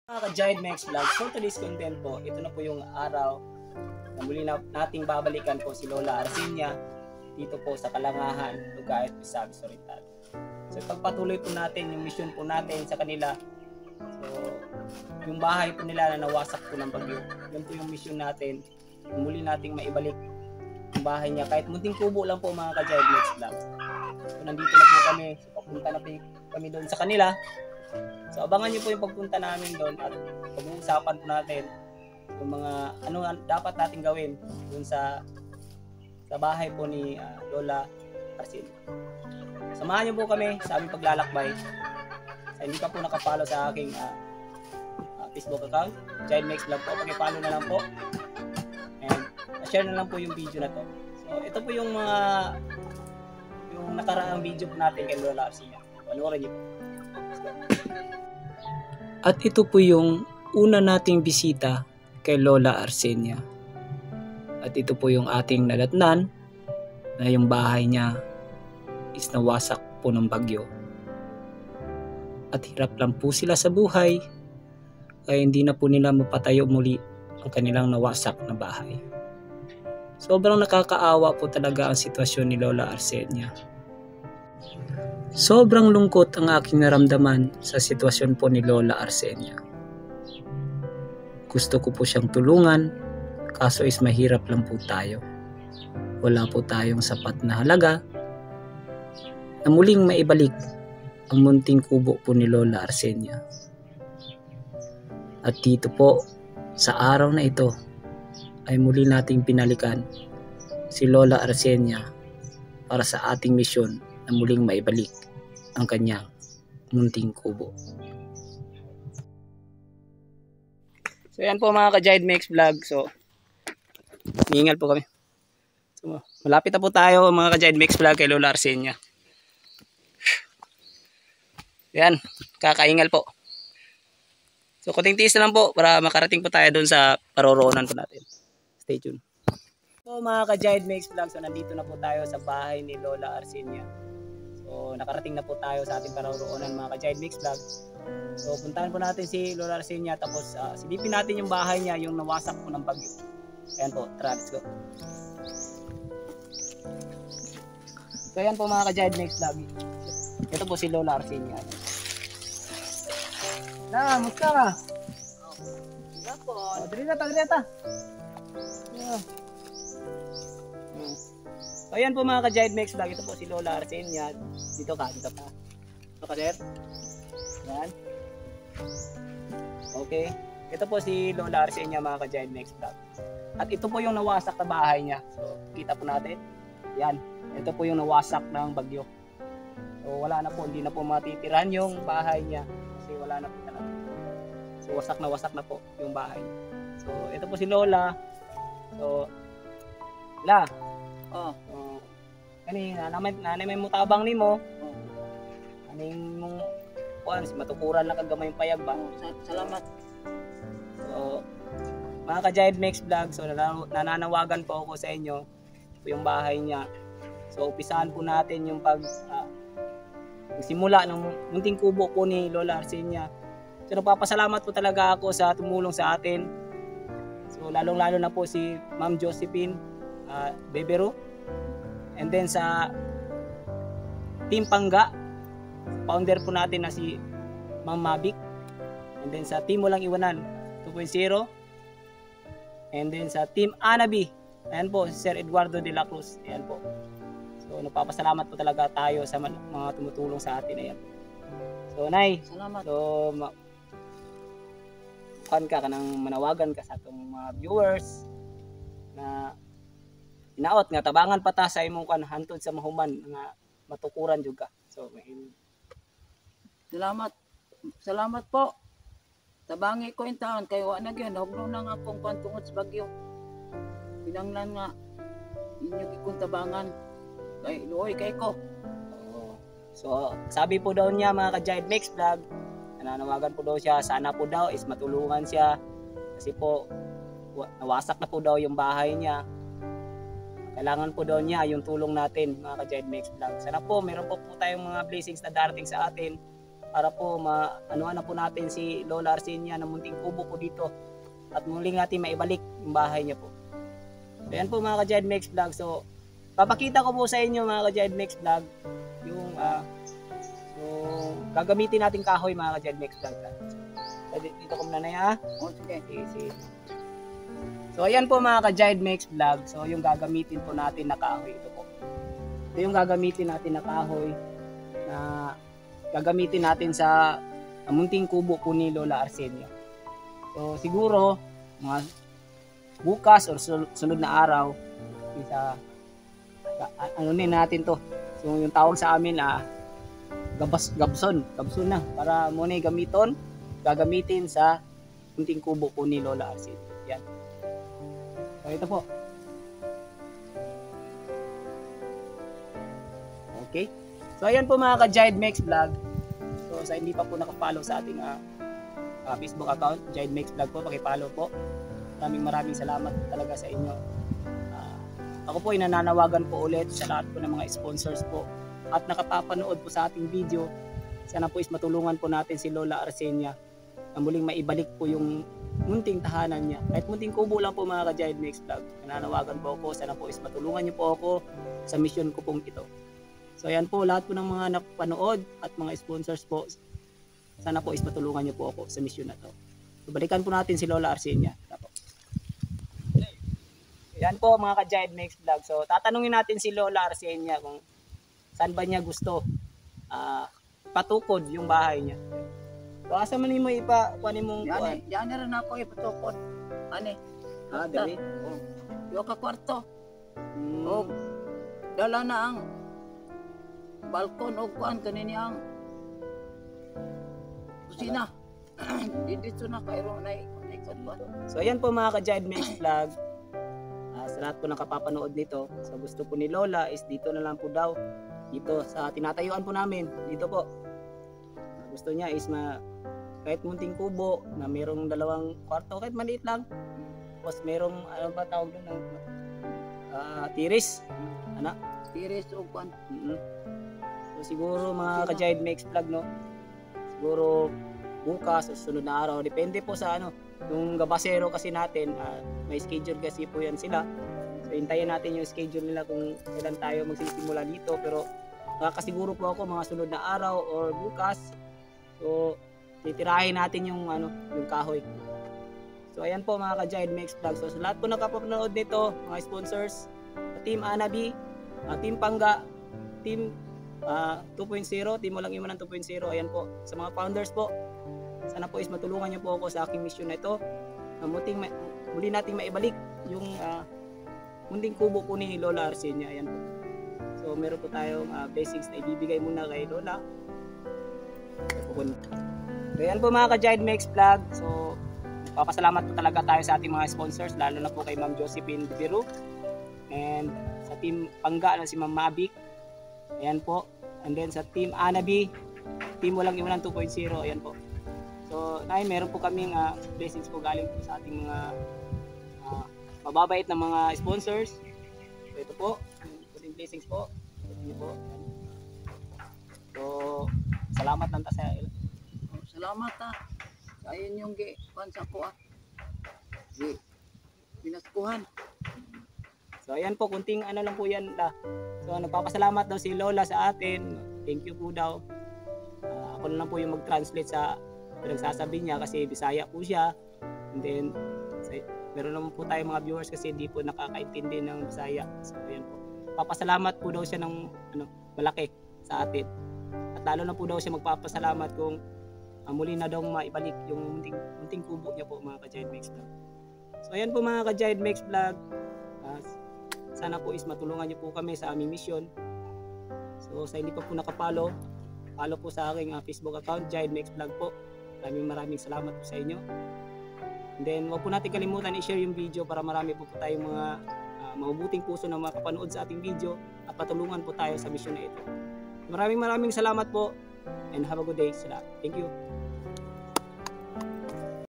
Mga ka-Giant Max Vlog, for today's content po, ito na po yung araw na muli nating babalikan po si Lola Arcenia dito po sa Kalangahan, Lugait, Misamis Oriental. So pagpatuloy po natin yung mission po natin sa kanila. So yung bahay po nila na nawasak po ng bagyo, yun po yung mission natin. Muli nating maibalik yung bahay niya kahit munting kubo lang po mga ka-Giant Max Vlog. So nandito na po kami, so papunta na po kami doon sa kanila. So abangan niyo po yung pagpunta namin doon at pag-uusapan po natin yung mga ano dapat natin gawin doon sa bahay po ni Lola Arcenia. Samahan niyo po kami sa aming paglalakbay. Sa hindi ka po nakapollow sa aking Facebook account, Giant Max Vlog po, paki-follow na lang po. And share na lang po yung video na to. So ito po yung mga yung nakaraang video po natin kay Lola Arcenia. Panoorin niyo po. At ito po yung una nating bisita kay Lola Arcenia. At ito po yung ating nadatnan na yung bahay niya is nawasak po ng bagyo. At hirap lang po sila sa buhay kaya hindi na po nila mapatayo muli ang kanilang nawasak na bahay. Sobrang nakakaawa po talaga ang sitwasyon ni Lola Arcenia. Sobrang lungkot ang aking naramdaman sa sitwasyon po ni Lola Arcenia. Gusto ko po siyang tulungan, kaso is mahirap lang po tayo. Wala po tayong sapat na halaga na muling maibalik ang munting kubo po ni Lola Arcenia. At dito po, sa araw na ito, ay muli nating pinalikan si Lola Arcenia para sa ating misyon na muling maibalik ang kanyang munting kubo. So yan po mga ka-Giant Max Vlog. So hihingal po kami. So malapit na po tayo mga ka-Giant Max Vlog kay Lola Arcenia. Yan, kakahingal po. So kunting tiis na lang po para makarating po tayo doon sa paroroonan po natin. Stay tuned. So mga ka-Giant Max Vlog, so nandito na po tayo sa bahay ni Lola Arcenia. So nakarating na po tayo sa ating paroroonan mga ka-Giant Max Vlog. So puntahan po natin si Lola Arcenia tapos silipin natin yung bahay niya, yung nawasak po ng bagyo. Ayan po, tara, let's go. So ayan po mga ka-Giant Max Vlog. Ito po si Lola Arcenia. Na, musta ka? Wala po. Drita. So ayan po mga ka-Giant Max Vlog, ito po si Lola Arcenia. Dito ka. Dito ka sir. Yan. Okay. Ito po si Lola Arcenia mga ka-Giant Max Vlog. At ito po yung nawasak na bahay niya. So kita po natin. Yan. Ito po yung nawasak ng bagyo. So wala na po, hindi na po matitirahan yung bahay niya. Kasi wala na po talaga. So wasak na po yung bahay niya. So ito po si Lola. So La. Oh. Kanina nanay may mutabang nimo. Aning mong kuan matukuran lang kagamay payag ba. Salamat. So mga ka-Giant Max Vlog, so nananawagan po ako sa inyo. Ito yung bahay niya. So umpisahan po natin yung simula ng munting kubo po ni Lola Arcenia. So nagpapasalamat po talaga ako sa tumulong sa atin. So lalong-lalo na po si Ma'am Josephine Bebero. And then sa Team Pangga, founder po natin na si Ma'am Mavic. And then sa Team Walang Iwanan 2.0. And then sa Team Anabi, ayan po, si Sir Eduardo de la Cruz. Ayan po. So nagpapasalamat po talaga tayo sa mga tumutulong sa atin. Ayan. So Nay, Salamat. So kanang manawagan ka sa atong mga viewers na inaot nga tabangan pa ta sa imong hantod sa mahuman nga matukuran jud ka. So Salamat po. Tabangi ko in taon kay wa na gyud hugno na nga akong tungod sa bagyo. Pinanglan nga inyo gikong tabangan kay luoy kay ko. So sabi po daw niya mga ka-Giant Max Vlog, nananawagan po daw siya, sana po daw is matulungan siya kasi po nawasak na po daw yung bahay niya. Kailangan po daw niya yung tulong natin mga ka-Giant Max Vlog. Sana po meron po tayong mga blessings na darating sa atin para po maanuhan na po natin si Lola Arsenia na munting kubo po dito at muling natin maibalik yung bahay niya po. So yan po mga ka-Giant Mex Vlog. So papakita ko po sa inyo mga ka-Giant Mex Vlog yung gagamitin nating kahoy mga ka-Giant Mex Vlog. So, dito ko muna na yan. Okay. Sige. So ayan po mga ka-Giant Mex Vlog. So yung gagamitin po natin na kahoy ito po. Ito yung gagamitin natin na kahoy na gagamitin natin sa munting kubo po ni Lola Arsenia. So siguro mga bukas or sunod na araw isa ano natin to. So yung tawag sa amin gabson na para muna gagamitin sa munting kubo po ni Lola Arsenia. Yan. So ito po. Okay. So ayan po mga ka-Giant Mex Vlog. So sa hindi pa po naka-follow sa ating Facebook account, Giant Mex Vlog po, paki-follow po. Maraming salamat talaga sa inyo. Ako po ay nananawagan po ulit sa lahat po ng mga sponsors po at nakapapanood po sa ating video. Sana po is matulungan po natin si Lola Arsenia na muling maibalik po yung munting tahanan niya. Kahit munting kubo lang po mga ka-Giant Mex Vlog. Nananawagan po ako. Sana po is matulungan niyo po ako sa mission ko pong ito. So ayan po lahat po ng mga napanood at mga sponsors po. Sana po is matulungan niyo po ako sa mission na to. So balikan po natin si Lola Arsenia. Yan po mga ka-Giant Mex Vlog. So tatanungin natin si Lola Arsenia kung saan ba niya gusto patukod yung bahay niya. So asa man mo kuanin mong kuan? Yan rin ako ipatukod. Ani? Dali. Yung kwarto. O dala na ang balkon o kuan kanini ang kusina. Dito na kairo na ikot ba. So ayan po mga ka-Giant Mex Vlog. Sa lahat po nakapapanood nito, sa gusto po ni Lola is dito na lang po daw. Dito sa tinatayuan po namin, dito po. Gusto niya is kahit munting kubo na mayroong 2 kwarto, kahit maliit lang. Tapos mayroong ano ba tawag doon? Tiris. Tiris o kuan. So siguro mga ka-Giant Mex Vlog no. Siguro bukas o sunod na araw, depende po sa yung gabasero kasi natin, may schedule kasi po yan sila. So hintayin natin yung schedule nila kung kailan tayo magsisimula dito, pero nakakasiguro po ako mga sunod na araw or bukas. So titirahin natin yung kahoy. So ayan po mga ka-Giant Mex Vlog. So sa lahat po nakapanood nito, mga sponsors, Team Anabi, Team Pangga, Team 2.0, Team Walang Iwanan 2.0, ayan po. Sa mga founders po, sana po is matulungan niyo po ako sa aking mission na ito. Muli nating maibalik yung munting kubo po ni Lola Arsenia. Ayan po. So meron po tayong blessings na ibibigay muna kay Lola. So ayan po mga ka-Giant Mex Vlog. So papasalamat po talaga tayo sa ating mga sponsors, lalo na po kay Ma'am Josephine Biru and sa Team Pangga na si Ma'am Mavic. Ayan po. And then sa Team Anabi, Team Walang Iwanan 2.0. Ayan po. So, meron po kaming blessings po galing po sa ating mga mababait na mga sponsors. So, ito po, yung blessings po. Ito po. So, salamat lang sa Salamat sa inyong kuan sa ko pinaskuhan. So, ayan po, kunting lang po yan. So, nagpapasalamat daw si Lola sa atin. Thank you po daw. Ako na lang po yung mag-translate sa pinagsasabi niya kasi Bisaya po siya. And then meron naman po tayong mga viewers kasi hindi po nakakaintindi ng Bisaya. So ayan po. Papasalamat po daw siya ng malaki sa atin. At lalo na po daw siya magpapasalamat kung muli na daw maibalik yung munting kubo niya po mga ka-Giant Mex Vlog. So ayan po mga ka-Giant Mex Vlog. Sana po is matulungan niyo po kami sa aming mission. So sa hindi pa po nakapalo, follow po sa aking Facebook account, Giant Mex Vlog po. Maraming salamat po sa inyo. And then, huwag po natin kalimutan i-share yung video para marami po tayong mga mabubuting puso na makapanood sa ating video at patulungan po tayo sa mission na ito. Maraming salamat po and have a good day sila. Thank you.